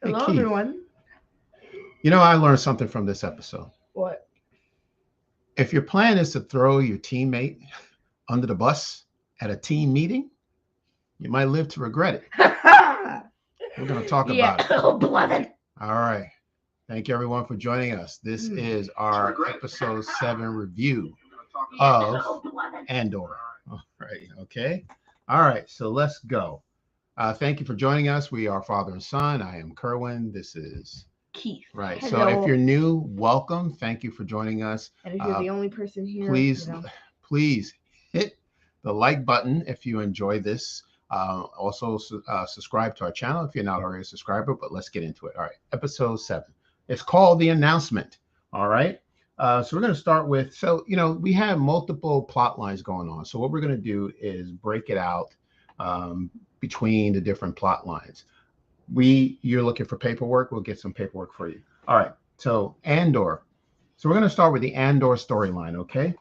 Hey, Hello, Keith. everyone. You know, I learned something from this episode. What? If your plan is to throw your teammate under the bus at a team meeting, you might live to regret it. We're going to talk Yeah. about it. Oh, beloved. All right. Thank you, everyone, for joining us. This is our episode 7 review of Andor. All right. Okay. All right. So let's go. Thank you for joining us. We are father and son. I am Kerwin. This is Keith. right. So if Hello. you're new, welcome. Thank you for joining us. And if you're the only person here, Please, you know. please hit the like button if you enjoy this. Also, subscribe to our channel if you're not already a subscriber. But let's get into it. All right, episode 7. It's called The Announcement. All right. So we're going to start with, we have multiple plot lines going on. So what we're going to do is break it out between the different plot lines. You're looking for paperwork. We'll get some paperwork for you. All right. So Andor. So we're going to start with the Andor storyline, okay?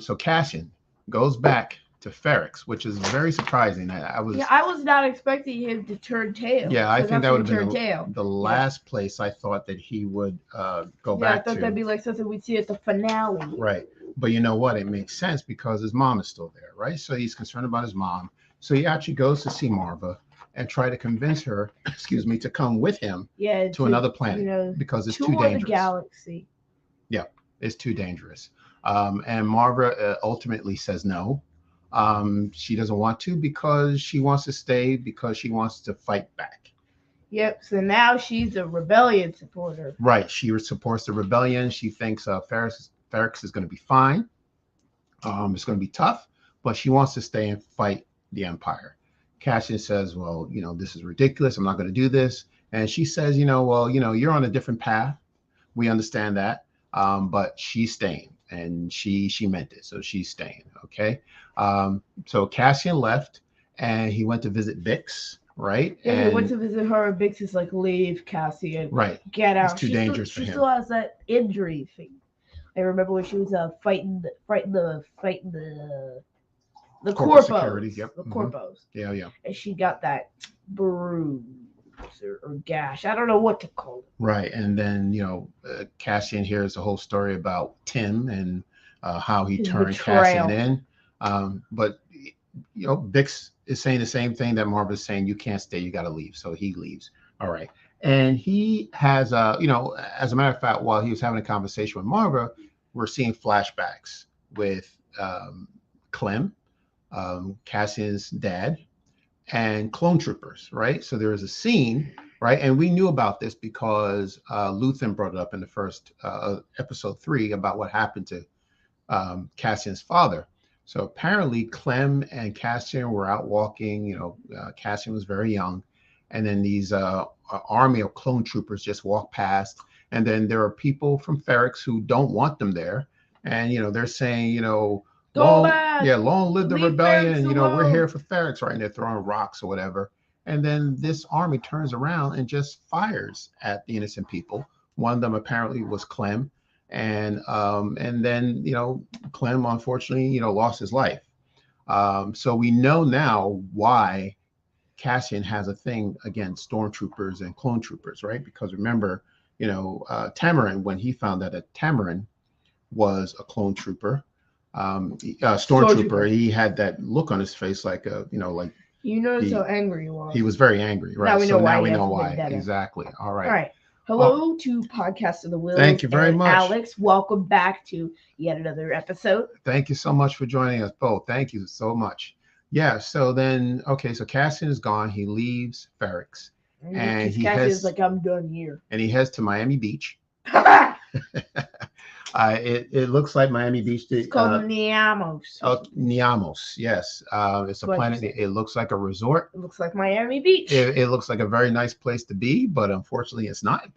So Cassian goes back to Ferrex, which is very surprising. I was not expecting him to turn tail. Yeah, I think that would have been tail. the last place I thought that he would go I back thought to. that'd be like something we'd see at the finale. Right. But you know what? It makes sense because his mom is still there, right? So he's concerned about his mom. So he actually goes to see Marva and try to convince her, to come with him to another planet because it's too dangerous. The galaxy. Yeah, it's too dangerous. And Marva ultimately says no. She doesn't want to because she wants to stay because she wants to fight back. Yep. So now she's a rebellion supporter. Right. She supports the rebellion. She thinks Ferrex is going to be fine. It's going to be tough, but she wants to stay and fight the Empire. Cassian says, well, this is ridiculous. I'm not going to do this. And she says, you're on a different path. We understand that. But she's staying, and she meant it. So she's staying. Okay. So Cassian left and he went to visit Vix. Right. Yeah, and he went to visit her, and Vix is like, leave, Cassian. Right. Get out. It's too dangerous for him. She still has that injury thing. I remember when she was fighting the corporate corpos. Security. Yep. The corpos. Yeah. And she got that bruise or gash. I don't know what to call it. Right. And then, Cassian hears the whole story about Tim and how he turned Cassian in. But, Vix is saying the same thing that Marva's saying, you can't stay, you got to leave. So he leaves. All right. And he has, as a matter of fact, while he was having a conversation with Marva, we're seeing flashbacks with Clem, Cassian's dad, and clone troopers, right? So there is a scene, right? And we knew about this because Luther brought it up in the first episode 3 about what happened to Cassian's father. So apparently Clem and Cassian were out walking, Cassian was very young. And then these army of clone troopers just walk past. And then there are people from Ferrex who don't want them there. And, they're saying, long live the rebellion. We're here for Ferrex, right? And they're throwing rocks or whatever. And then this army turns around and just fires at the innocent people. One of them apparently was Clem. And then, Clem, unfortunately, lost his life. So we know now why Cassian has a thing against stormtroopers and clone troopers, right? Because remember, Tamarin, when he found out that Tamarin was a clone trooper, stormtrooper, he had that look on his face like how angry he was. He was very angry, right? Now we know why. Exactly. All right. All right. Hello to Podcast of the Wills. Thank you very much, Alex. Welcome back to yet another episode. Thank you so much for joining us both. Thank you so much. Yeah. So then, so Cassian is gone. He leaves Ferrex, and Cassian's like, I'm done here. And he heads to Miami Beach. It looks like Miami Beach. It's called Niamos. Oh, Niamos, yes. It's a planet. It looks like a resort. It looks like Miami Beach. It looks like a very nice place to be, but unfortunately, it's not.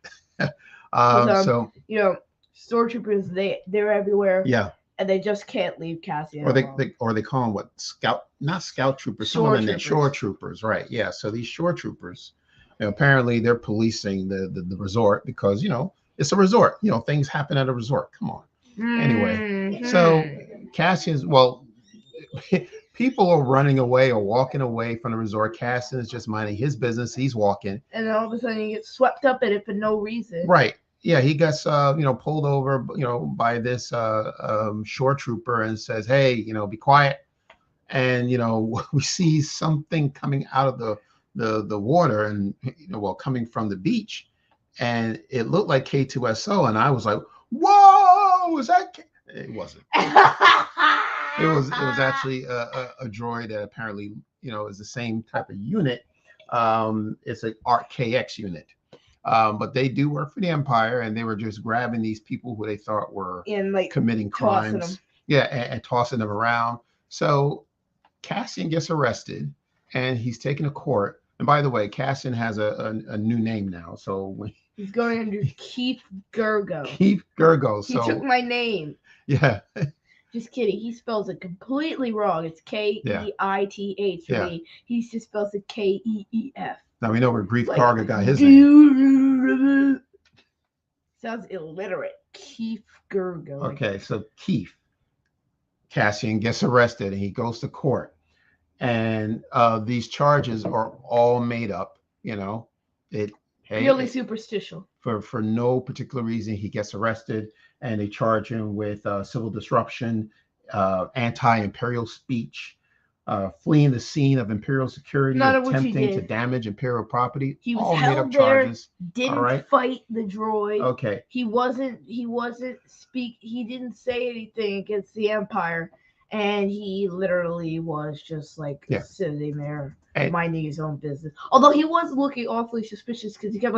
Stormtroopers, they're everywhere. Yeah. And they just can't leave Cassian. Or they call them what? Not scout troopers. Shore troopers, right? Yeah. So these shore troopers, apparently they're policing the resort because it's a resort. Things happen at a resort. Come on. Anyway, so Cassian's People are running away or walking away from the resort. Cassian is just minding his business. He's walking. And then all of a sudden he gets swept up in it for no reason. Right. Yeah, he gets pulled over, by this shore trooper and says, "Hey, be quiet." And we see something coming out of the water and coming from the beach, and it looked like K2SO, and I was like, "Whoa, is that?" It wasn't. It was actually a droid that apparently is the same type of unit. It's an ARC-KX unit. But they do work for the Empire, and they were just grabbing these people who they thought were committing crimes. Yeah, and tossing them around. So Cassian gets arrested, and he's taken to court. And by the way, Cassian has a new name now. So he's going under Keith Gergo. Keith Gergo. He took my name. Yeah. Just kidding. He spells it completely wrong. It's Keith. Yeah. He just spells it Keef. Now we know where Grief Karga got his name. Sounds illiterate. Keith Gergo. Okay, so Keith. Cassian gets arrested and he goes to court. And these charges are all made up, Really superstitious. For no particular reason, he gets arrested, and they charge him with civil disruption, anti-imperial speech, fleeing the scene of imperial security, attempting to damage imperial property. He was all held made up there, charges. didn't fight the droid. Okay. He didn't say anything against the Empire, and he literally was just sitting there minding his own business. Although he was looking awfully suspicious because he kept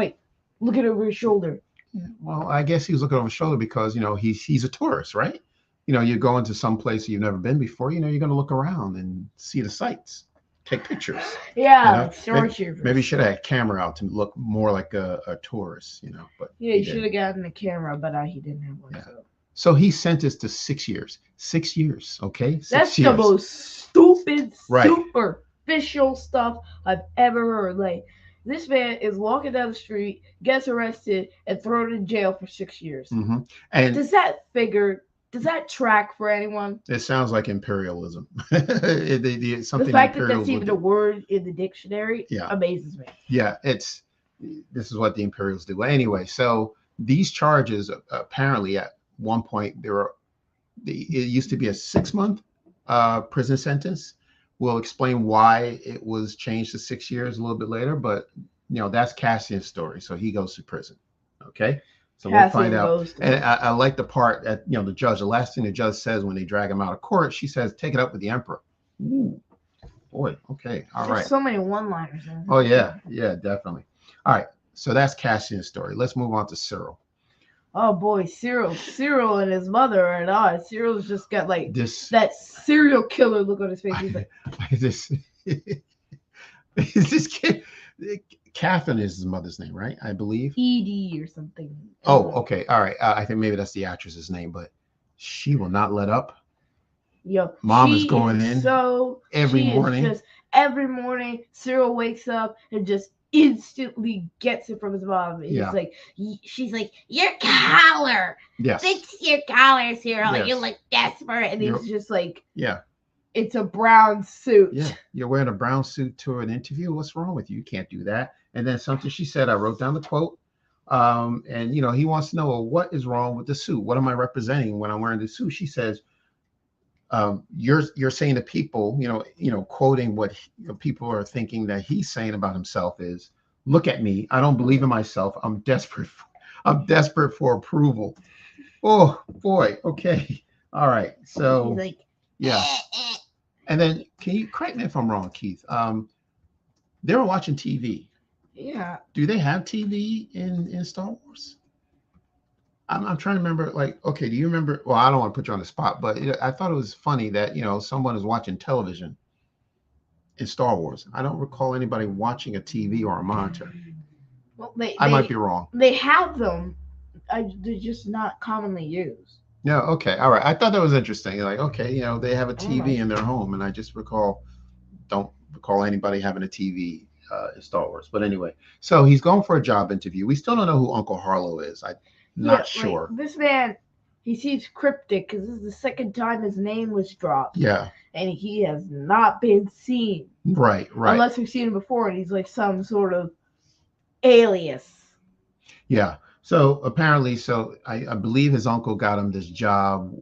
looking over his shoulder. Well, I guess he was looking over his shoulder because he's a tourist, right? You're going to some place you've never been before. You're going to look around and see the sights, take pictures. Yeah, maybe he should have had a camera out to look more like a tourist. But yeah, he should have gotten a camera, but he didn't have one. Yeah. So he's sentenced to 6 years. 6 years, okay? That's the most stupid, superficial stuff I've ever heard. This man is walking down the street, gets arrested, and thrown in jail for 6 years. Mm-hmm. And does that track for anyone? It sounds like imperialism. The fact that that's even a word in the dictionary amazes me. Yeah, this is what the Imperials do. Anyway, so these charges apparently at one point it used to be a 6-month prison sentence. We'll explain why it was changed to 6 years a little bit later, but that's Cassian's story. So he goes to prison. Okay. So we'll find out. And I like the part that, the judge, the last thing the judge says when they drag him out of court, she says, "Take it up with the emperor." Ooh, boy. Okay. All right. So many one-liners. Oh, yeah. Yeah, definitely. All right. So that's Cassian's story. Let's move on to Cyril. Oh boy, Cyril and his mother are at odds. Cyril's just got that serial killer look on his face. He's like, this kid. Catherine is his mother's name, right? I believe. Edie or something. Oh, okay. All right. I think maybe that's the actress's name, but she will not let up. Yo, Mom is going in every morning. Every morning, Cyril wakes up and just instantly gets it from his mom. She's like, "Your collar. Yes. Fix your collar, Cyril. Yes. You look desperate." And he's just like, "Yeah. It's a brown suit." Yeah. You're wearing a brown suit to an interview. What's wrong with you? You can't do that. And then something she said, I wrote down the quote. And he wants to know, well, what is wrong with the suit? What am I representing when I'm wearing the suit? She says, you're saying to people, quoting what people are thinking that he's saying about himself is, "Look at me. I don't believe in myself. I'm desperate for approval." Oh boy. Okay. All right. So he's like, yeah. And then can you correct me if I'm wrong, Keith? They were watching TV. Yeah. Do they have TV in Star Wars? I'm trying to remember, okay, do you remember? Well, I don't want to put you on the spot, but I thought it was funny that, someone is watching television in Star Wars. I don't recall anybody watching a TV or a monitor. Well, I might be wrong. They have them. They're just not commonly used. Yeah, okay. All right. I thought that was interesting. Okay, they have a TV in their home, and I just don't recall anybody having a TV in Star Wars. But anyway, so he's going for a job interview. We still don't know who Uncle Harlow is. I'm not sure. This man, he seems cryptic because this is the second time his name was dropped. Yeah. And he has not been seen. Right. Unless we've seen him before and he's like some sort of alias. Yeah. So apparently, I believe his uncle got him this job.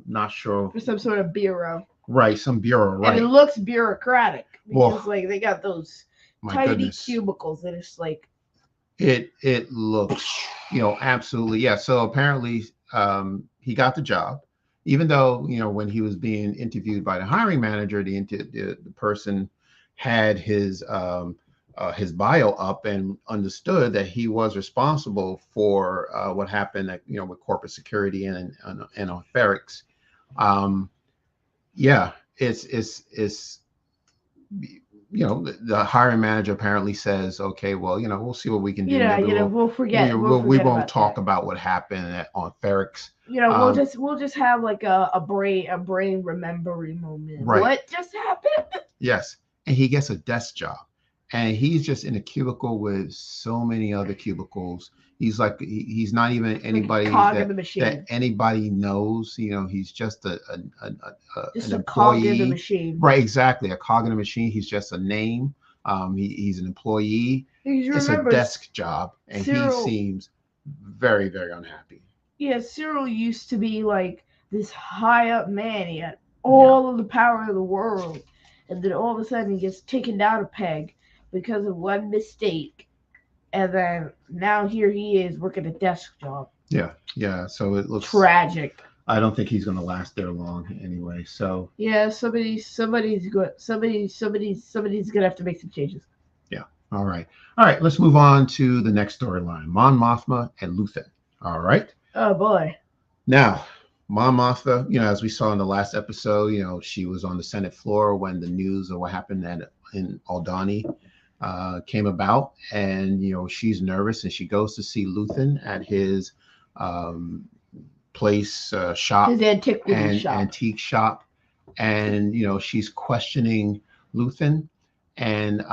Not sure. For some sort of bureau. Right, some bureau, right. And it looks bureaucratic. Because well, they got those tiny goodness. cubicles that it's like. It looks, absolutely. Yeah. So apparently he got the job. Even though, when he was being interviewed by the hiring manager, the person had his bio up and understood that he was responsible for what happened with corporate security and on Ferrex. Yeah, it's the hiring manager apparently says, okay, well, we'll see what we can do. We'll forget. We won't talk about what happened on Ferrex. We'll just have like a brain remembering moment. Right. What just happened? Yes, and he gets a desk job, and he's just in a cubicle with so many other cubicles. He's like he's not even anybody that anybody knows. He's just an employee. Cog in the machine. Right, exactly, a cog in the machine. He's just a name. He's an employee. It's a desk job, and Cyril, he seems very, very unhappy. Yeah, Cyril used to be like this high up man. He had all of the power of the world, and then all of a sudden he gets taken down a peg because of one mistake. And then now here he is working a desk job. Yeah. So it looks tragic. I don't think he's going to last there long anyway. So yeah, somebody's good. Somebody's gonna have to make some changes. Yeah. All right. Let's move on to the next storyline: Mon Mothma and Luther. All right. Oh boy. Now, Mon Mothma, as we saw in the last episode, she was on the Senate floor when the news of what happened in Aldhani came about, and she's nervous, and she goes to see Luthen at his place shop, his antique shop, and she's questioning Luthen, and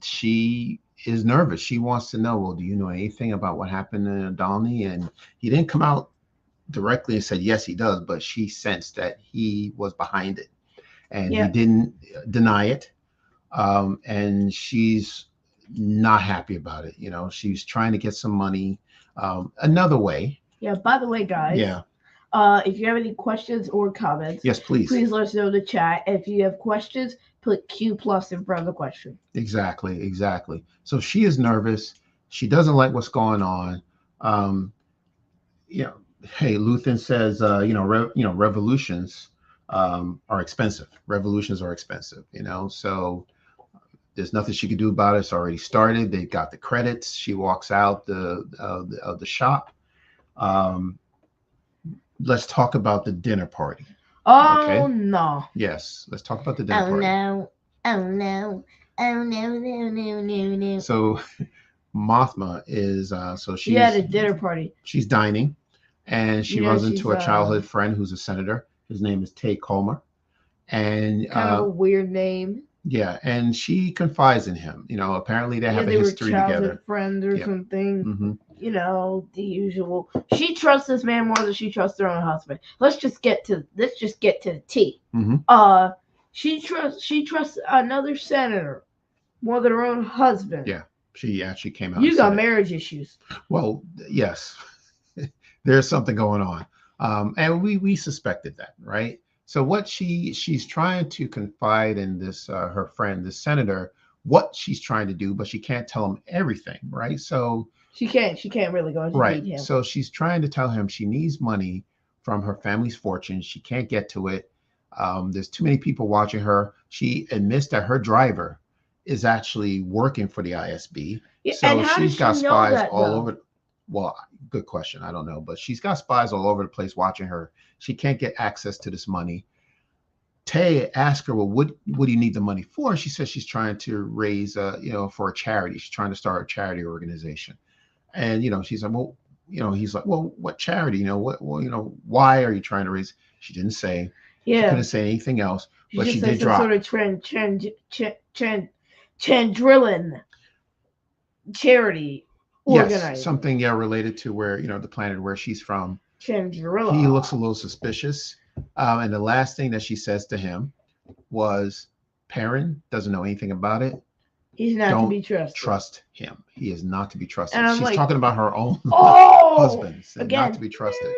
she is nervous. She wants to know, well, do you know anything about what happened in Aldhani? And he didn't come out directly and said yes, he does, but she sensed that he was behind it, and he didn't deny it. And she's not happy about it. She's trying to get some money another way. Yeah. By the way, guys. Yeah. If you have any questions or comments, yes, please let us know in the chat. If you have questions, put Q+ in front of the question. Exactly. So she is nervous. She doesn't like what's going on. Hey, Luthen says, revolutions are expensive. Revolutions are expensive. So there's nothing she could do about it. It's already started. They've got the credits. She walks out of the shop. Let's talk about the dinner party. Oh, okay? No. Yes, let's talk about the dinner party. No. Oh no. No. So Mothma is she's at a dinner party. She's dining, and she runs into a childhood friend who's a senator. His name is Tay Comer, and kind of a weird name. Yeah, and she confides in him. Apparently they have a history together. Friends or something. Mm-hmm. The usual. She trusts this man more than she trusts her own husband. Let's just get to the tea. Mm-hmm. She trusts another senator more than her own husband. Yeah, she actually came out. You got marriage issues. Well, yes, there's something going on, and we suspected that, right? So what she's trying to confide in this her friend, this senator, what she's trying to do, but she can't tell him everything, right? So she can't really go into detail. So she's trying to tell him she needs money from her family's fortune. She can't get to it. There's too many people watching her. She admits that her driver is actually working for the ISB. Yeah, so she's got spies all over. Well, good question. I don't know, but she's got spies all over the place watching her. She can't get access to this money. Tay asked her, well, what do you need the money for? She says she's trying to raise, for a charity. She's trying to start a charity organization. And, she's like, well, he's like, well, what charity? Why are you trying to raise? She didn't say. Yeah. She couldn't say anything else, but she did drop. Sort of Chandrillan charity organized. Yes, something related to where, the planet where she's from. Chandrilla. He looks a little suspicious. And the last thing that she says to him was, Perrin doesn't know anything about it. He's not to be trusted. Trust him. He is not to be trusted. And she's talking about her own husbands and again, not to be trusted.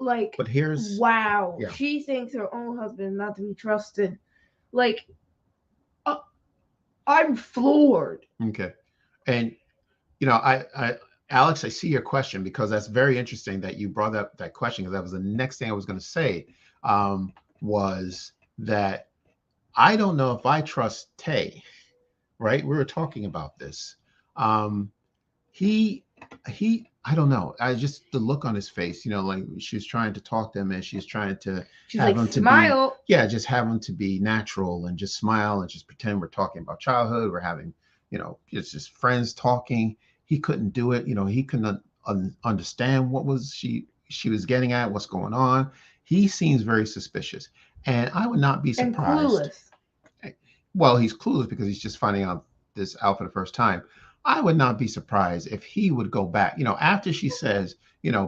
Like, but here's wow. Yeah. She thinks her own husband not to be trusted. Like, I'm floored. Okay. And, Alex, I see your question, because that's very interesting that you brought up that question, because that was the next thing I was going to say, was that I don't know if I trust Tay, right? We were talking about this. I don't know. The look on his face, like she's trying to talk to him and she's trying to have him smile. Just have him to be natural and just smile and just pretend we're talking about childhood. We're having, it's just friends talking. He couldn't do it. He couldn't understand what she was getting at, what's going on. He seems very suspicious, and I would not be surprised. And clueless. Well, he's clueless because he's just finding out this out for the first time. I would not be surprised if he would go back, after she says,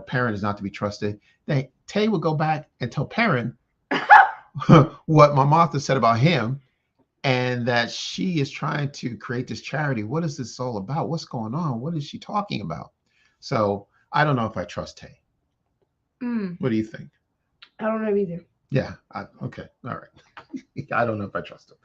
Perrin is not to be trusted, that Tay would go back and tell Perrin what Mon Mothma said about him, and that she is trying to create this charity. What is this all about? What's going on? What is she talking about? So I don't know if I trust Tay. What do you think? I don't know either. Yeah. Okay. All right. I don't know if I trust him.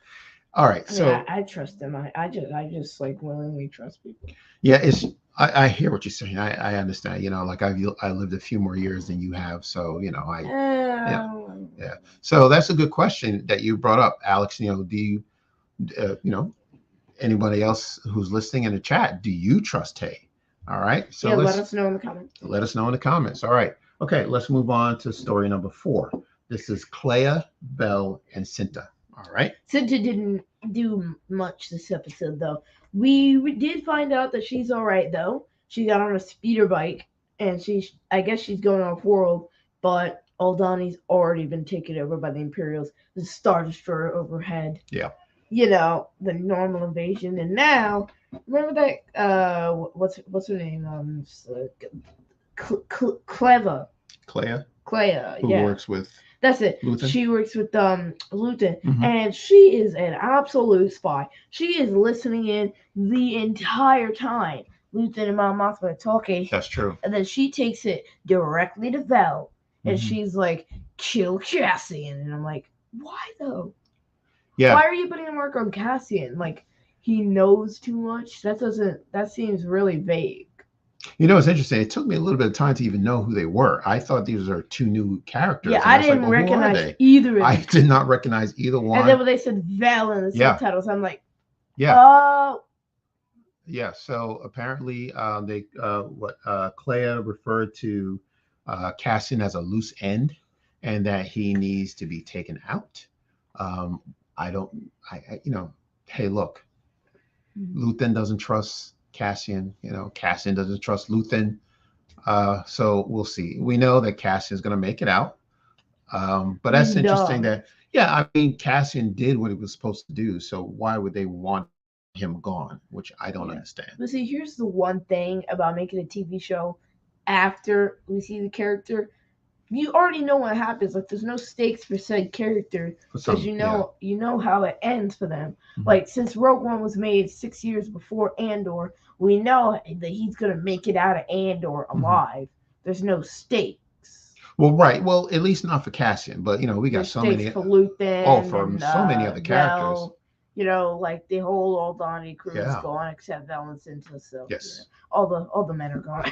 All right. So I trust them. I just like willingly trust people. Yeah, I hear what you're saying. I understand. Like I lived a few more years than you have, so yeah. So that's a good question that you brought up, Alex. Do you anybody else who's listening in the chat, do you trust Tay? All right. So let us know in the comments. Let us know in the comments. All right. Okay. Let's move on to story number 4. This is Clea, Bell, and Cinta. All right. Cinta didn't do much this episode, though. We did find out that she's all right, though. She got on a speeder bike, and I guess she's going off world, but Aldhani's already been taken over by the Imperials. The Star Destroyer overhead. Yeah. The normal invasion, and now remember that what's her name? Cleva. Clea. Who works with. That's it. Luther? She works with Luther, and she is an absolute spy. She is listening in the entire time. Luther and Mon Mothma are talking. That's true. And then she takes it directly to Vel, and she's like, "Kill Cassian." And I'm like, "Why though? Yeah. Why are you putting a mark on Cassian? Like, he knows too much? That seems really vague." It's interesting. It took me a little bit of time to even know who they were. I thought these are 2 new characters. Yeah, I didn't recognize either of them. I did not recognize either one. And then when they said Vel in the subtitles, I'm like, yeah. Oh. Yeah, so apparently Clea referred to Cassian as a loose end, and that he needs to be taken out. Hey, look, Luthen doesn't trust Cassian, Cassian doesn't trust Luthen. So we'll see. We know that Cassian's going to make it out. But that's interesting that, Cassian did what he was supposed to do. So why would they want him gone? Which I don't understand. But see, here's the one thing about making a TV show after we see the character. You already know what happens. Like, there's no stakes for said character because you know how it ends for them. Like, since Rogue One was made 6 years before Andor, we know that he's gonna make it out of Andor alive. There's no stakes. Well, right. Well, at least not for Cassian, but we got so many for Luthen. So many other characters. Like the whole Aldhani crew is gone except Vel and Cinta. So yes, all the men are gone.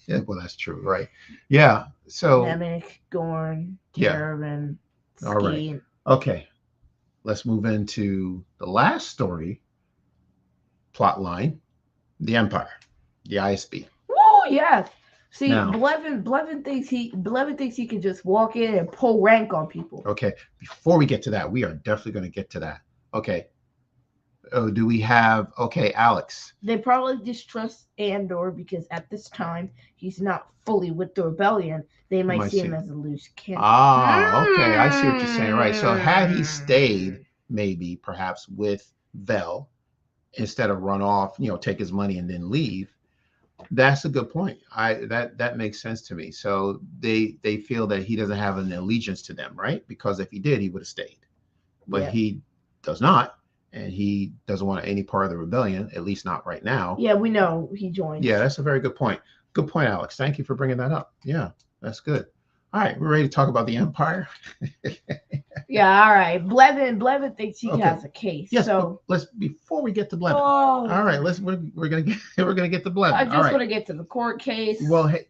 Yeah, well, that's true, right? Yeah. So Nemec, Gorn, Caravan, Ski. All right. Okay. Let's move into the last story plot line, the Empire, the ISB. Oh yes. See, Blevin thinks he can just walk in and pull rank on people. Okay. Before we get to that, we are definitely going to get to that. Okay. Oh, do we have? Okay, Alex. They probably distrust Andor because at this time he's not fully with the rebellion. They might see him as a loose cannon. Okay, I see what you're saying. Right. So had he stayed, maybe perhaps with Vel, instead of run off, take his money and then leave, That's a good point. That makes sense to me. So they feel that he doesn't have an allegiance to them, right? Because if he did, he would have stayed. But he does not, and he doesn't want any part of the rebellion, at least not right now. Yeah, we know he joined. Yeah, that's a very good point. Good point, Alex. Thank you for bringing that up. Yeah, that's good. All right, we're ready to talk about the Empire. Yeah, all right. Blevin thinks he has a case. Yes, so let's before we get to Blevin. All right, we're gonna get to Blevin. I just want to get to the court case. Well, hey,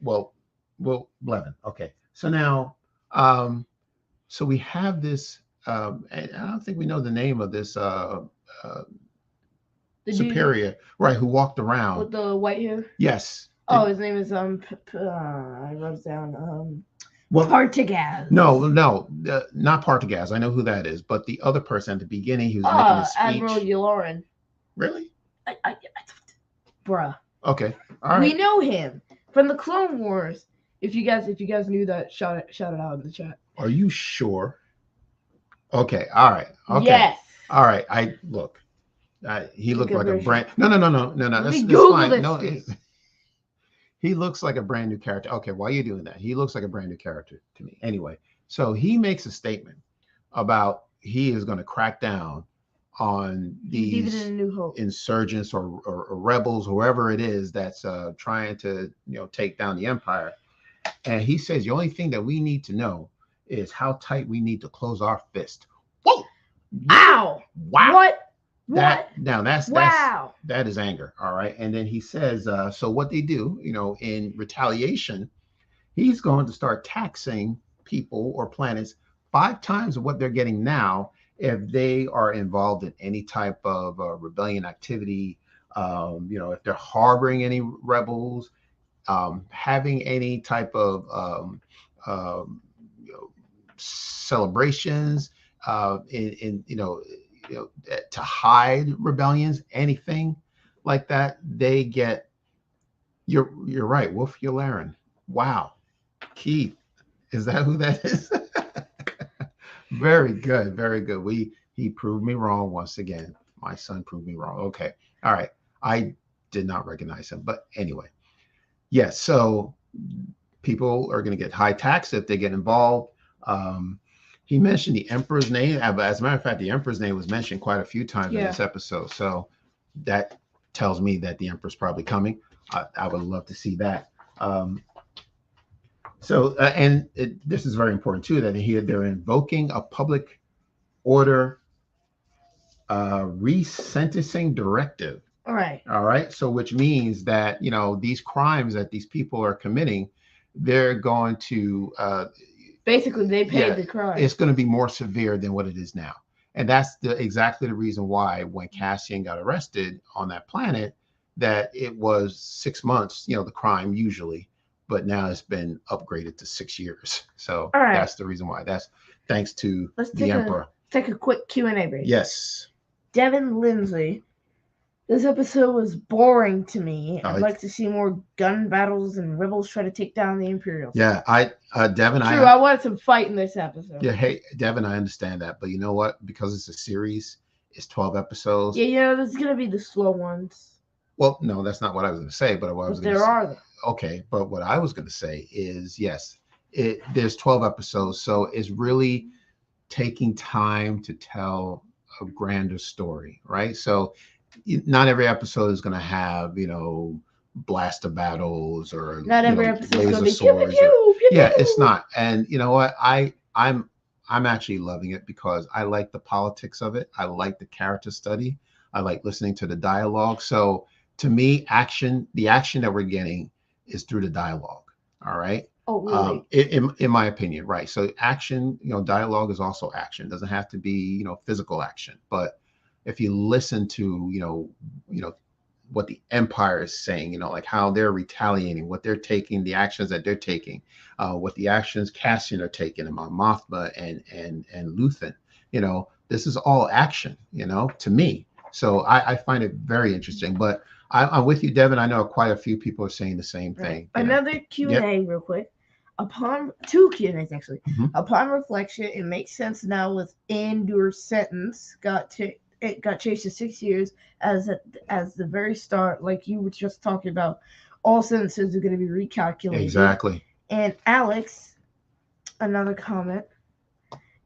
well, Blevin. Okay, so now, so we have this. And I don't think we know the name of this superior, right? Who walked around with the white hair? Yes. Oh, his name is I wrote down Partagaz. No, not Partagaz. I know who that is, but the other person at the beginning who's making the speech. Admiral Yularen. Really? Bruh. Okay. All right. We know him from the Clone Wars. If you guys knew that, shout it out in the chat. Are you sure? Okay. All right. Okay. Yes. All right. I look. He looked like a brand. No. That's fine. No. He looks like a brand new character. Okay, why are you doing that? He looks like a brand new character to me. Anyway, so he makes a statement about he is going to crack down on these insurgents or rebels, whoever it is that's trying to take down the Empire. And he says the only thing that we need to know is how tight we need to close our fist. Whoa! Ow! Wow! What? That is anger. All right. And then he says, so what they do, in retaliation, he's going to start taxing people or planets 5 times of what they're getting now if they are involved in any type of rebellion activity, if they're harboring any rebels, having any type of celebrations to hide rebellions, anything like that, they get. You're right, Wolf Yularen. Wow, Keith, is that who that is? Very good, very good. He proved me wrong once again. My son proved me wrong. Okay, all right. I did not recognize him, but anyway, yes. So people are going to get high tax if they get involved. He mentioned the Emperor's name. As a matter of fact, the Emperor's name was mentioned quite a few times in this episode. So that tells me that the Emperor's probably coming. I would love to see that. This is very important too, that they're invoking a public order resentencing directive. All right. All right. So which means that, these crimes that these people are committing, they're going to basically they paid the crime. It's going to be more severe than what it is now. And that's exactly the reason why when Cassian got arrested on that planet, that it was 6 months, the crime usually, but now it's been upgraded to 6 years. So that's the reason why. That's thanks to the Emperor. Take a quick Q&A break. Yes. Devin Lindsay. This episode was boring to me. I'd like to see more gun battles and rebels try to take down the Imperials. Yeah, Devin, I wanted some fight in this episode. Yeah, hey, Devin, I understand that. But you know what? Because it's a series, it's 12 episodes. Yeah, there's going to be the slow ones. Well, no, that's not what I was going to say. But what I was going to say. There are. Okay, but what I was going to say is, yes, there's 12 episodes. So it's really taking time to tell a grander story, right? So not every episode is going to have, blaster battles or not every episode is going to be swords. Yeah, it's not. And you know what? I'm actually loving it because I like the politics of it. I like the character study. I like listening to the dialogue. So to me, the action that we're getting is through the dialogue. All right. Oh, really? In my opinion, right. So action, dialogue is also action. It doesn't have to be, physical action, but if you listen to, what the Empire is saying, like how they're retaliating, what they're taking, the actions that they're taking, what the actions Cassian are taking, and Mon Mothma and Luther, this is all action, to me. So I find it very interesting. But I'm with you, Devin. I know quite a few people are saying the same thing. Another Q&A real quick. Upon 2 Q&As actually. Mm-hmm. Upon reflection, it makes sense now with Andor's sentence got it got changed to 6 years as the very start, like you were just talking about. All sentences are going to be recalculated. Exactly. And Alex, another comment.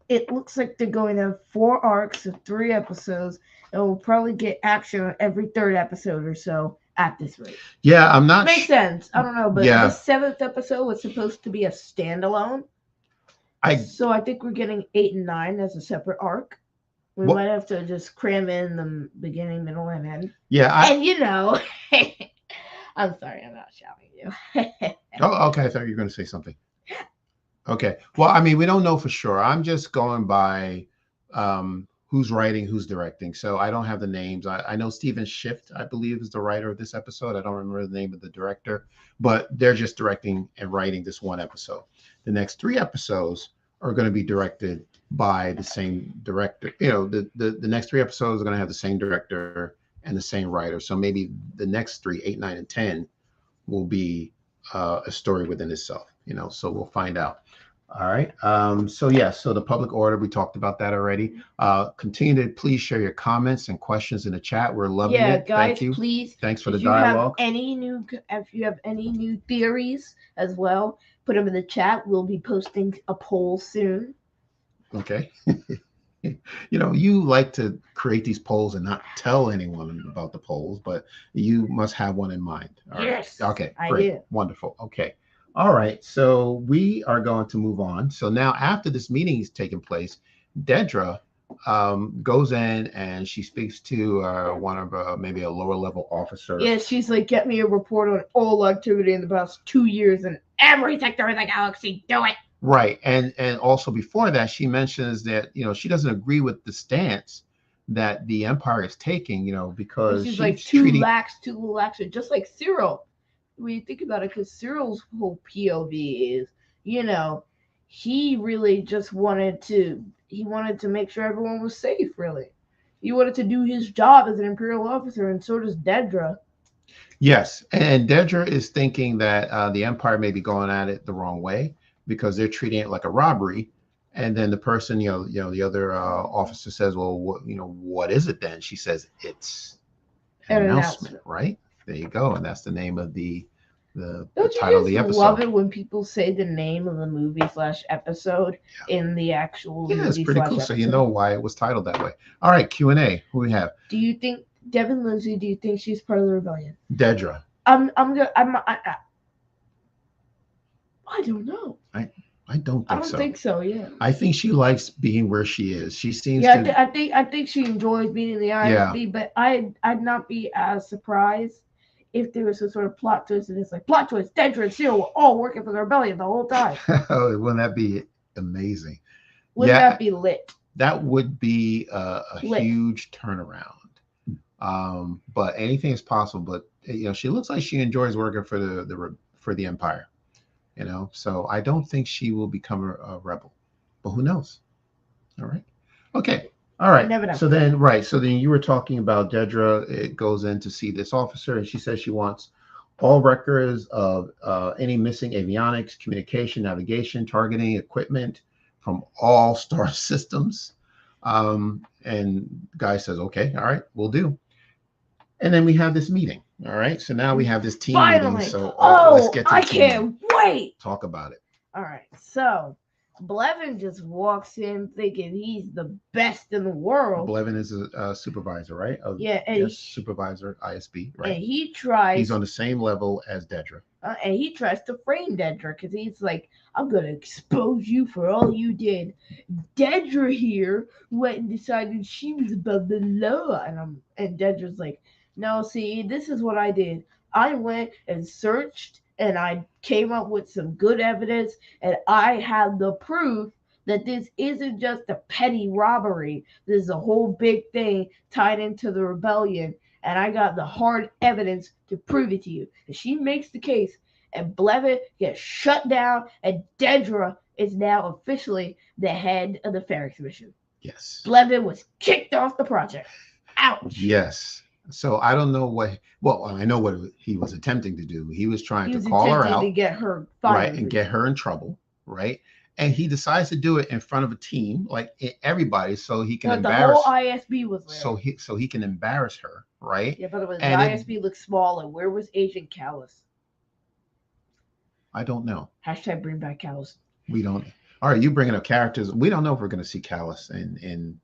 It looks like they're going to have 4 arcs of 3 episodes, and we'll probably get action on every 3rd episode or so at this rate. Yeah, I'm not. Makes sense. I don't know, but the 7th episode was supposed to be a standalone. So I think we're getting 8 and 9 as a separate arc. We might have to just cram in the beginning, middle, and end. Yeah, and you know, I'm sorry, I'm not shouting you. Oh, okay. I thought you were going to say something. Okay. Well, I mean, we don't know for sure. I'm just going by who's writing, who's directing. So I don't have the names. I know Stephen Shift, I believe, is the writer of this episode. I don't remember the name of the director, but they're just directing and writing this one episode. The next 3 episodes are going to be directed by the same director. You know, the next 3 episodes are going to have the same director and the same writer. So maybe the next 3, 8, 9, and 10 will be a story within itself, you know, so we'll find out. All right. So the public order, we talked about that already. Continue to please share your comments and questions in the chat. We're loving it. Guys, thank you. Please. Thanks for the dialogue. If you have any new theories as well, put them in the chat. We'll be posting a poll soon. Okay. You know, you like to create these polls and not tell anyone about the polls, but you must have one in mind. All yes. Right. Okay. Great. I do. Wonderful. Okay. All right. So we are going to move on. So now after this meeting is taking place, Dedra goes in and she speaks to one of maybe a lower level officer. Yeah, she's like, get me a report on all activity in the past 2 years in every sector of the galaxy. Do it. Right. And also before that, she mentions that, you know, she doesn't agree with the stance that the Empire is taking, you know, because she's like too lax, just like Cyril. When you think about it, because Cyril's whole POV is, you know, he really just wanted to make sure everyone was safe, really. He wanted to do his job as an Imperial officer, and so does Dedra. Yes. And Dedra is thinking that the Empire may be going at it the wrong way, because they're treating it like a robbery. And then the person, you know, the other officer says, well, what is it then? She says, it's an announcement, right? There you go. And that's the name of the title of the episode. Love it when people say the name of the movie / episode in the actual movie. It's pretty cool. So you know why it was titled that way. All right, Q&A. Who we have? Do you think, Devin Lindsay, do you think she's part of the rebellion? Dedra. I don't know. I don't think so. Yeah. I think she likes being where she is. She seems to. I think she enjoys being in the ISB, but I'd not be as surprised if there was some sort of plot twist, and it's like plot twist. Dedra and Cyril were all working for the rebellion the whole time. Wouldn't that be amazing? Wouldn't that be lit? That would be a huge turnaround. But anything is possible. But you know, she looks like she enjoys working for the Empire. You know, so I don't think she will become a rebel, but who knows? All right. Okay. All right. Never know. So then you were talking about Dedra. It goes in to see this officer, and she says she wants all records of any missing avionics, communication, navigation, targeting equipment from all star systems. And the guy says, okay, all right, we'll do. And then we have this meeting. All right. So now we have this team meeting. So let's get to I can't wait. Talk about it. All right. So Blevin just walks in thinking he's the best in the world. Blevin is a supervisor, right? Supervisor, ISB, right? And he's on the same level as Dedra. And he tries to frame Dedra because he's like, I'm going to expose you for all you did. Dedra here went and decided she was above the law. And Dedra's like, no, see, this is what I did. I went and searched, and I came up with some good evidence, and I have the proof that this isn't just a petty robbery. This is a whole big thing tied into the rebellion, and I got the hard evidence to prove it to you. And she makes the case, and Blevin gets shut down, and Dedra is now officially the head of the Ferrix mission. Yes. Blevin was kicked off the project. Ouch. Yes. So I don't know I know what he was attempting to do. He was trying to call her out, to get her fired, right, and get her in trouble, right? and he decides to do it in front of a team, like everybody, so he can the embarrass. whole ISB was there. So he can embarrass her, right? Yeah, by the way, the And ISB looks small, and where was Agent Callus? I don't know. Hashtag bring back Callus. We don't. All right, you bringing up characters. We don't know if we're going to see Callus in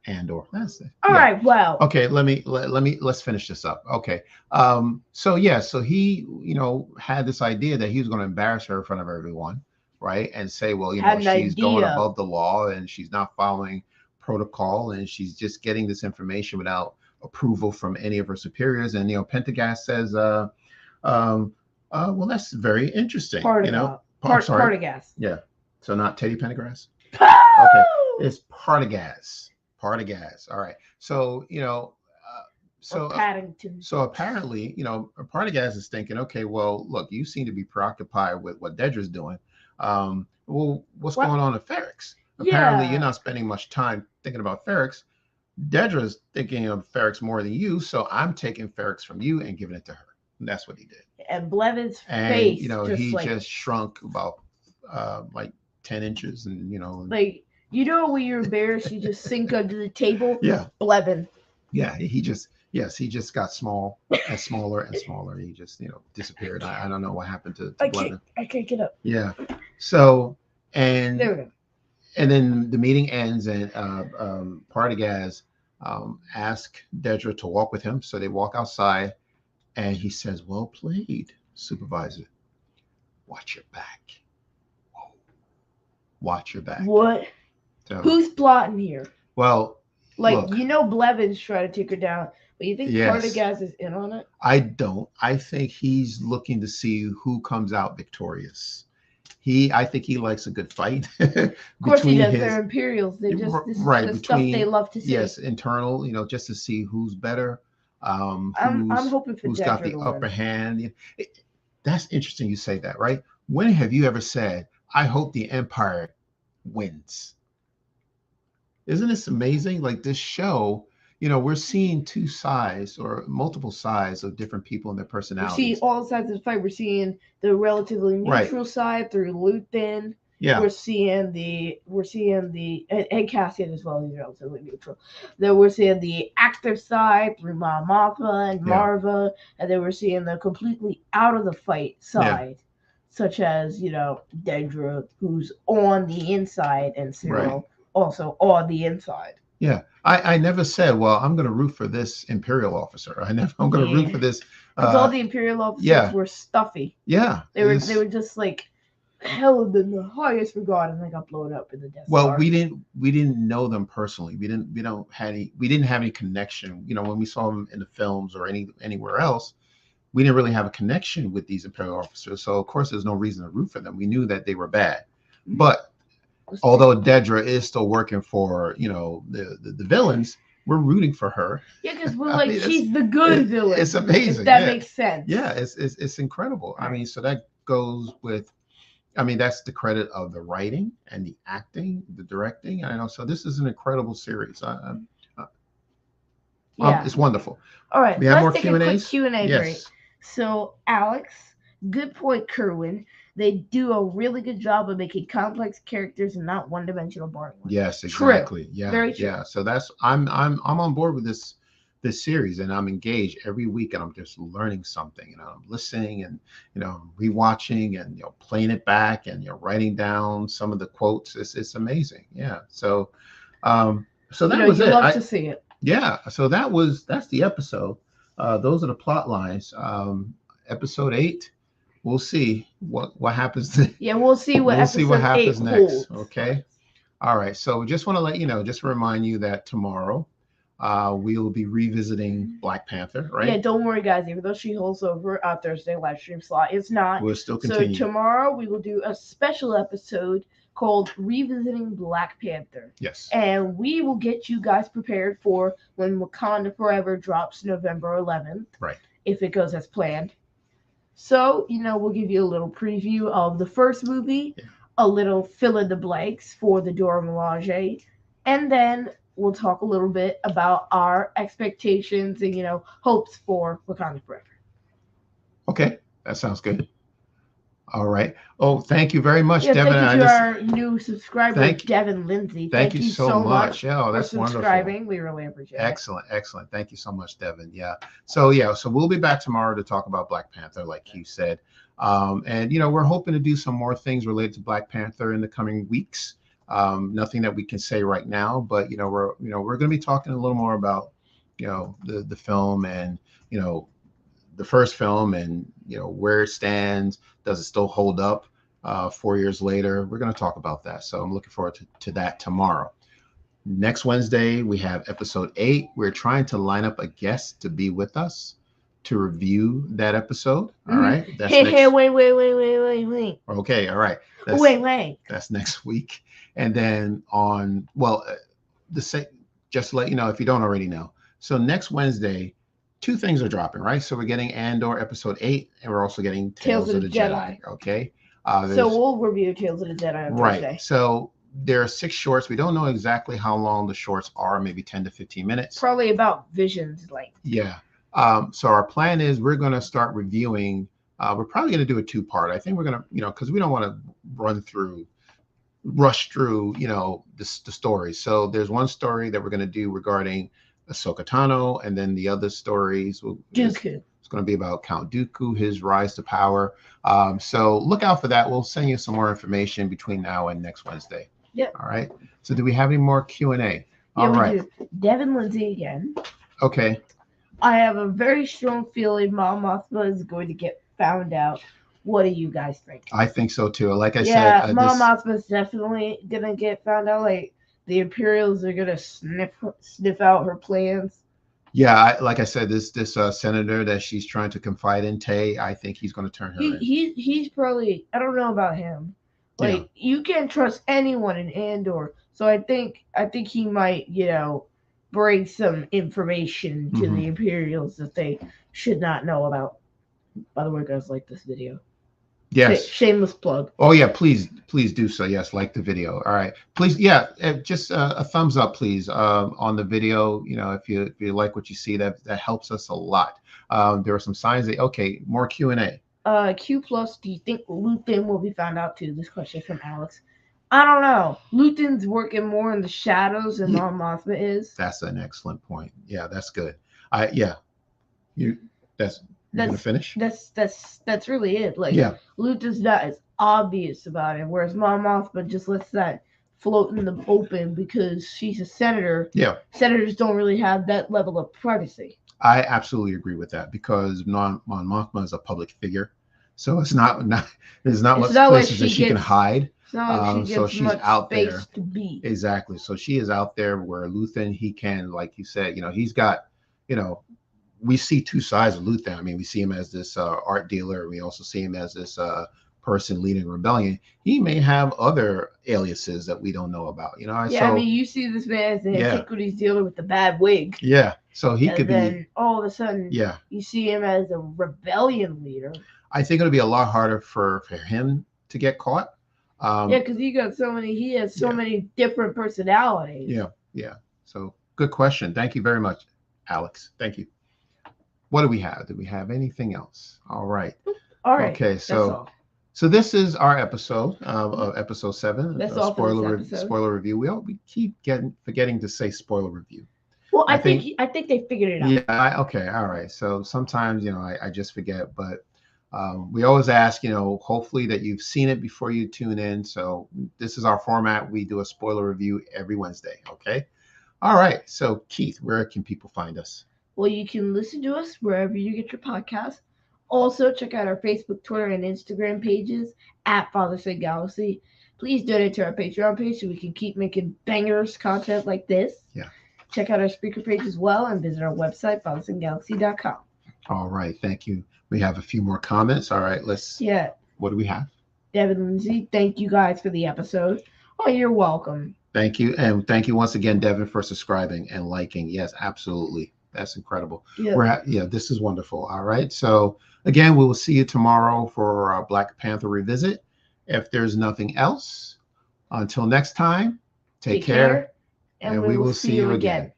Andor. That's it. All right. Well. Okay. Let's finish this up. Okay. So yeah. So he, had this idea that he was going to embarrass her in front of everyone, right? And say, well, she's going above the law and she's not following protocol and she's just getting this information without approval from any of her superiors. And Pentagast says, well, that's very interesting. Partagast. Yeah. So not Teddy Pendergrass. Okay. It's Partagast. All right. So, Paddington. So apparently, Partagast is thinking, okay, well, look, you seem to be preoccupied with what Dedra's doing. Well, what's going on at Ferrix? Apparently, you're not spending much time thinking about Ferrix. Dedra's thinking of Ferrix more than you, so I'm taking Ferrix from you and giving it to her. And that's what he did. And Blevins' face, just shrunk about like 10 inches, and when you're embarrassed, you just sink under the table. Yeah, Blevin. Yeah, he just got small and smaller and smaller. He just disappeared. I don't know what happened to Blevin. I can't get up. Yeah. So and there we go. And then the meeting ends, and Partagaz asks Dedra to walk with him. So they walk outside, and he says, "Well played, Supervisor. Watch your back. Whoa. Watch your back." What? So, who's plotting here? Well, look, Blevin's trying to take her down, but you think Partagaz is in on it? I don't. I think he's looking to see who comes out victorious. I think he likes a good fight. Of course he does. They're Imperials. They just the stuff they love to see. Yes, internal. Just to see who's better. I'm hoping for who's got the upper hand. That's interesting. You say that, right? When have you ever said, "I hope the Empire wins"? Isn't this amazing? Like this show, we're seeing two sides or multiple sides of different people and their personalities. We see all sides of the fight. We're seeing the relatively neutral side through Luthen. Yeah. We're seeing the and Cassian as well. He's relatively neutral. Then we're seeing the active side through Mon Mothma and Marva, and then we're seeing the completely out of the fight side, such as Dedra, who's on the inside, and Cyril also on the inside. Yeah, I never said, well, I'm going to root for this Imperial officer. I'm going to root for this. Because all the Imperial officers were stuffy. Yeah, they were just like held in the highest regard, and they got blown up in the Death Star. Well, we didn't know them personally. We didn't have any connection. When we saw them in the films or anywhere else, we didn't really have a connection with these Imperial officers. So of course, there's no reason to root for them. We knew that they were bad, but although Dedra is still working for the villains, we're rooting for her. Yeah, because we're she's the good villain. It's amazing. If that makes sense. Yeah, it's incredible. Right. I mean, so that goes with. I mean, that's the credit of the writing and the acting, the directing. I know. So this is an incredible series. It's wonderful. All right, we have more Q&As. Quick Q&A break. So, Alex, good point, Kerwin. They do a really good job of making complex characters and not one-dimensional boring ones. Yes, exactly. True. Yeah, very true. Yeah. So that's I'm on board with this series, and I'm engaged every week, and I'm just learning something. I'm listening and rewatching and playing it back and writing down some of the quotes. It's amazing. Yeah. So so that was it. Love to see it. Yeah. So that's the episode. Those are the plot lines. Episode 8. We'll see what happens. We'll see what happens next. Okay. All right. So just want to let just remind you that tomorrow we will be revisiting Black Panther, right? Yeah, don't worry, guys. Even though she holds over Thursday live stream slot, it's not. We'll still continue. So tomorrow we will do a special episode called Revisiting Black Panther. Yes. And we will get you guys prepared for when Wakanda Forever drops November 11th. Right. If it goes as planned. So, we'll give you a little preview of the first movie, a little fill in the blanks for the Dora Milaje, and then we'll talk a little bit about our expectations and, hopes for Wakanda Forever. Okay, that sounds good. All right. Oh, thank you very much, Yeah, Devin. thank you to our new subscriber, thank Devin Lindsay. thank you You so so much. much Yeah, for that's subscribing. wonderful. We really appreciate it. Excellent, excellent. Thank you so much, Devin. Yeah. So we'll be back tomorrow to talk about Black Panther, like you said. And we're hoping to do some more things related to Black Panther in the coming weeks. Nothing that we can say right now, but we're going to be talking a little more about the film and the first film and where it stands. Does it still hold up 4 years later? We're going to talk about that. So I'm looking forward to that tomorrow. Next Wednesday, we have episode 8. We're trying to line up a guest to be with us to review that episode. All right. That's hey, wait. Okay. All right. Wait. That's next week. And then just to let you know, if you don't already know. So next Wednesday, 2 things are dropping, right? So we're getting Andor episode 8, and we're also getting Tales of the Jedi. Okay. So we'll review Tales of the Jedi on Thursday. Right. So there are 6 shorts. We don't know exactly how long the shorts are, maybe 10 to 15 minutes. Probably about Vision's length. Yeah. So our plan is we're going to start reviewing. We're probably going to do a 2-part. I think we're going to, because we don't want to rush through, the story. So there's one story that we're going to do regarding Ahsoka Tano, and then the other stories Dooku. It's going to be about Count Dooku, his rise to power. So look out for that. We'll send you some more information between now and next Wednesday. Yeah. All right. So do we have any more Q&A? All right. Do. Devin Lindsay again. Okay. I have a very strong feeling Mon Mothma is going to get found out. What do you guys think? I think so too. Like I said, yeah, Mon Mothma is definitely gonna get found out. Like the Imperials are gonna sniff out her plans. Yeah, like I said, this senator that she's trying to confide in, Tay, I think he's going to turn her in. He's probably, I don't know about him. Like you can't trust anyone in Andor, so I think he might bring some information to the Imperials that they should not know about. By the way, guys, like this video. Yes. Shameless plug. Oh yeah, please do so. Yes, like the video. All right, please. Yeah, just a thumbs up, please, on the video. If you like what you see, that helps us a lot. There are some signs that more Q&A. Q+. Do you think Luthen will be found out too? This question from Alex. I don't know. Luthen's working more in the shadows than Mon Mothma is. That's an excellent point. Yeah, that's good. You're gonna finish? That's really it. Like Luther's not as obvious about it, whereas Mon Mothma just lets that float in the open because she's a senator. Yeah. Senators don't really have that level of privacy. I absolutely agree with that because Mon Mothma is a public figure, so there's not much places that she can hide. So she's out there to be. Exactly. So she is out there where Luthen, he can, like you said, he's got, we see 2 sides of Luthen. I mean, we see him as this art dealer. We also see him as this person leading rebellion. He may have other aliases that we don't know about. I mean, you see this man as the antiquities dealer with the bad wig. Yeah. So he could then be. All of a sudden, you see him as a rebellion leader. I think it'll be a lot harder for him to get caught. Because he has so many different personalities. Yeah. So good question. Thank you very much, Alex. Thank you. What do we have? Do we have anything else? All right. Okay. So this is our episode of episode 7. That's all spoiler review. We keep forgetting to say spoiler review. Well, I think they figured it out. Yeah. Okay. All right. So sometimes I just forget, but we always ask hopefully that you've seen it before you tune in. So this is our format. We do a spoiler review every Wednesday. Okay. All right. So Keith, where can people find us? Well, you can listen to us wherever you get your podcasts. Also, check out our Facebook, Twitter, and Instagram pages at Father Said Galaxy. Please donate to our Patreon page so we can keep making bangers content like this. Yeah. Check out our speaker page as well and visit our website, fathersaidgalaxy.com. All right. Thank you. We have a few more comments. All right. What do we have? Devin Lindsay, thank you guys for the episode. Oh, you're welcome. Thank you. And thank you once again, Devin, for subscribing and liking. Yes, absolutely. That's incredible. Yeah. This is wonderful. All right. So again, we will see you tomorrow for our Black Panther revisit. If there's nothing else, until next time, take care, and we will see you again.